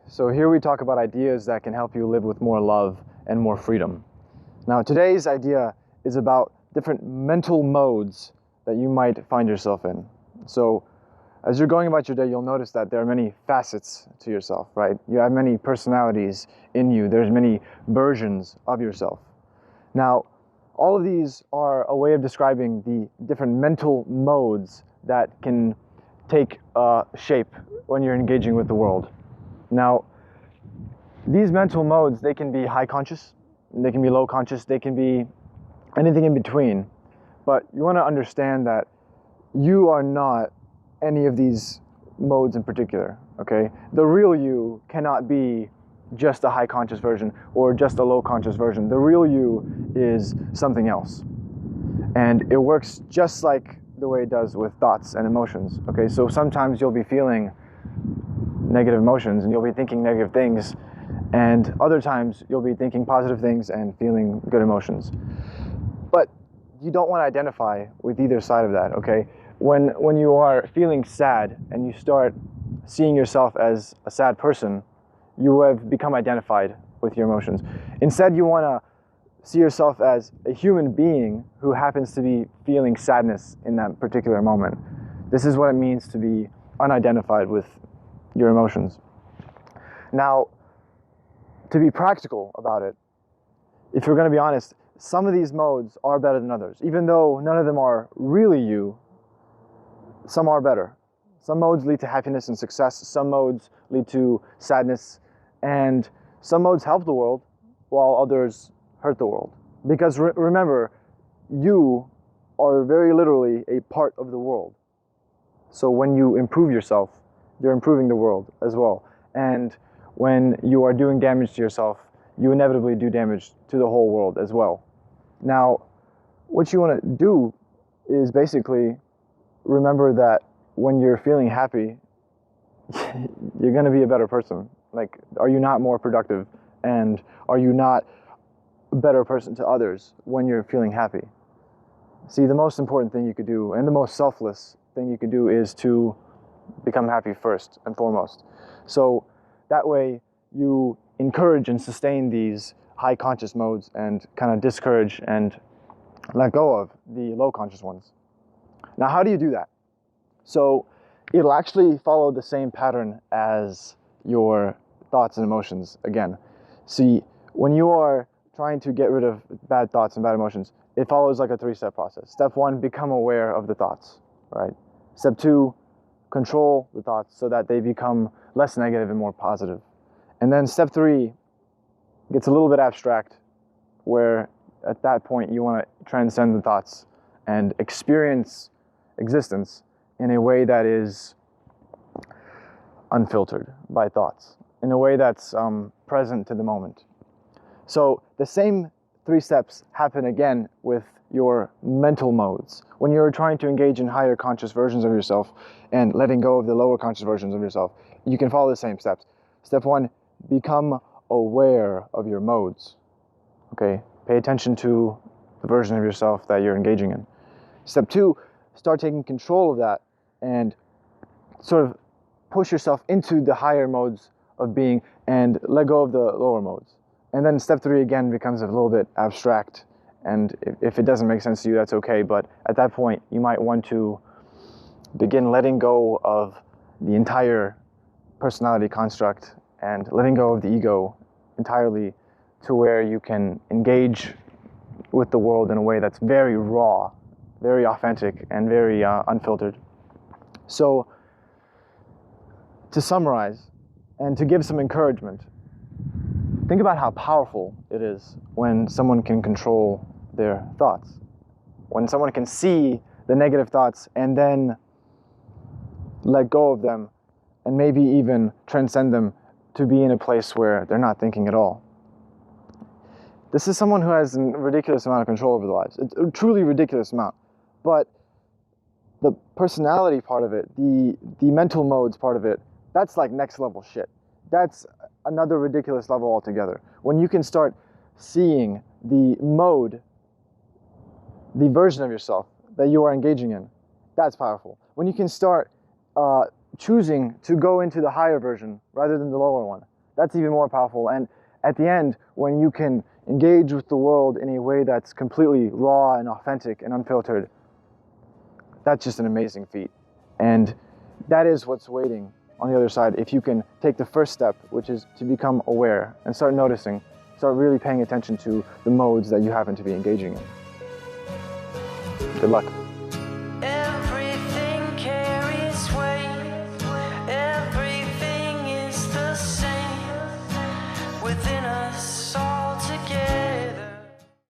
So here we talk about ideas that can help you live with more love and more freedom. Now today's idea is about different mental modes that you might find yourself in. So as you're going about your day, you'll notice that there are many facets to yourself, right? You have many personalities in you. There's many versions of yourself. Now, all of these are a way of describing the different mental modes that can take shape when you're engaging with the world. Now, these mental modes, they can be high conscious, they can be low conscious, they can be anything in between. But you want to understand that you are not any of these modes in particular, okay? The real you cannot be just a high conscious version or just a low conscious version. The real you is something else. And it works just like the way it does with thoughts and emotions, okay? So sometimes you'll be feeling negative emotions and you'll be thinking negative things, and other times you'll be thinking positive things and feeling good emotions. But you don't want to identify with either side of that, okay? When you are feeling sad and you start seeing yourself as a sad person, you have become identified with your emotions. Instead, you want to see yourself as a human being who happens to be feeling sadness in that particular moment. This is what it means to be unidentified with your emotions. Now, to be practical about it, if you're going to be honest, some of these modes are better than others. Even though none of them are really you, some are better. Some modes lead to happiness and success, some modes lead to sadness, and some modes help the world while others hurt the world. Because remember, you are very literally a part of the world. So when you improve yourself, you're improving the world as well. And when you are doing damage to yourself, you inevitably do damage to the whole world as well. Now, what you want to do is basically remember that when you're feeling happy, you're going to be a better person. Like, are you not more productive? And are you not a better person to others when you're feeling happy? See, the most important thing you could do, and the most selfless thing you could do, is to become happy first and foremost. So that way you encourage and sustain these high conscious modes and kind of discourage and let go of the low conscious ones. Now, how do you do that? So it'll actually follow the same pattern as your thoughts and emotions again. See, when you are trying to get rid of bad thoughts and bad emotions, it follows like a three-step process. Step one, become aware of the thoughts, right? Step two, control the thoughts so that they become less negative and more positive. And then step three gets a little bit abstract, where at that point you want to transcend the thoughts and experience existence in a way that is unfiltered by thoughts, in a way that's present to the moment. So the same three steps happen again with your mental modes. When you're trying to engage in higher conscious versions of yourself and letting go of the lower conscious versions of yourself, you can follow the same steps. Step one, become aware of your modes. Okay, pay attention to the version of yourself that you're engaging in. Step two, start taking control of that and sort of push yourself into the higher modes of being and let go of the lower modes. And then step three again becomes a little bit abstract, and if it doesn't make sense to you, that's okay, but at that point you might want to begin letting go of the entire personality construct and letting go of the ego entirely, to where you can engage with the world in a way that's very raw, very authentic, and very unfiltered. So, to summarize and to give some encouragement, think about how powerful it is when someone can control their thoughts. When someone can see the negative thoughts and then let go of them and maybe even transcend them to be in a place where they're not thinking at all. This is someone who has a ridiculous amount of control over their lives. It's a truly ridiculous amount. But the personality part of it, the mental modes part of it, that's like next level shit. That's another ridiculous level altogether. When you can start seeing the mode, the version of yourself that you are engaging in, that's powerful. When you can start choosing to go into the higher version rather than the lower one. That's even more powerful. And at the end, when you can engage with the world in a way that's completely raw and authentic and unfiltered, that's just an amazing feat. And that is what's waiting on the other side if you can take the first step, which is to become aware and start noticing, start really paying attention to the modes that you happen to be engaging in. Good luck.